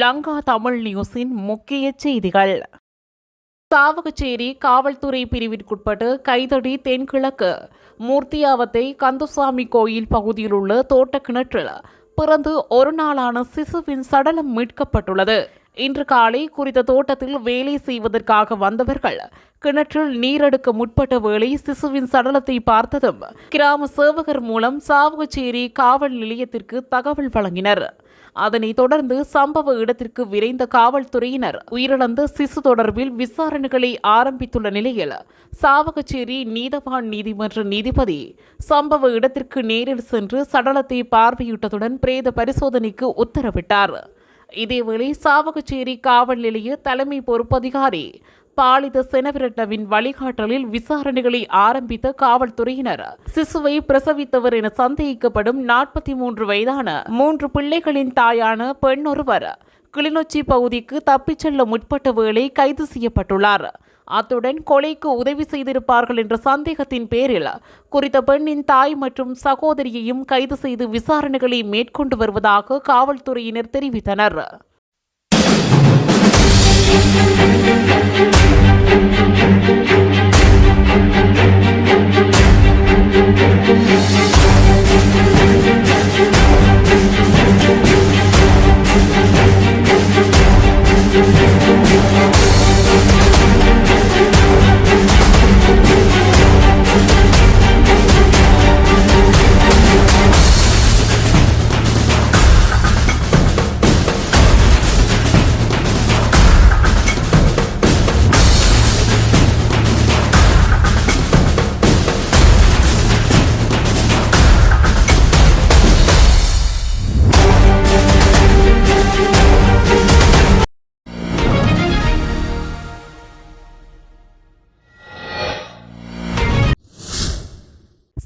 லங்கா தமிழ் நியூஸின் முக்கிய செய்திகள். சாவகச்சேரி காவல்துறை பிரிவிற்குட்பட்டு கைதடி தென்கிழக்கு மூர்த்தியாவத்தை கந்தசாமி கோயில் பகுதியில் உள்ள தோட்ட கிணற்றில் பிறந்து ஒரு நாளான சிசுவின் சடலம் மீட்கப்பட்டுள்ளது. இன்று காலை குறித்த தோட்டத்தில் வேலை செய்வதற்காக வந்தவர்கள் கிணற்றில் நீரெடுக்க முற்பட்ட வேளை சிசுவின் சடலத்தை பார்த்ததும் கிராம சேவகர் மூலம் சாவகச்சேரி காவல் நிலையத்திற்கு தகவல் வழங்கினர். அதனைத் தொடர்ந்து சம்பவ இடத்திற்கு விரைந்த காவல்துறையினர் உயிரிழந்த சிசு தொடர்பில் விசாரணைகளை ஆரம்பித்துள்ள நிலையில் சாவகச்சேரி நீதவான் நீதிமன்ற நீதிபதி சம்பவ இடத்திற்கு நேரில் சென்று சடலத்தை பார்வையிட்டதுடன் பிரேத பரிசோதனைக்கு உத்தரவிட்டார். இதேவேளை சாவகச்சேரி காவல் நிலைய தலைமை பொறுப்பதிகாரி பாலித செனவிரட்னவின் வழிகாட்டலில் விசாரணைகளை ஆரம்பித்த காவல்துறையினர் சிசுவை பிரசவித்தவர் என சந்தேகிக்கப்படும் 43 வயதான 3 பிள்ளைகளின் தாயான பெண் ஒருவர் கிளிநொச்சி பகுதிக்கு தப்பிச் செல்ல முற்பட்ட வேளை கைது செய்யப்பட்டுள்ளார். அத்துடன் கொலைக்கு உதவி செய்திருப்பார்கள் என்ற சந்தேகத்தின் பேரில் குறித்த பெண்ணின் தாய் மற்றும் சகோதரியையும் கைது செய்து விசாரணைகளை மேற்கொண்டு வருவதாக காவல்துறையினர் தெரிவித்தனர்.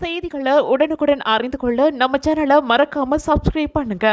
செய்திகளை உடனுக்குடன் அறிந்து கொள்ள நம்ம சேனலை மறக்காம சப்ஸ்கிரைப் பண்ணுங்க.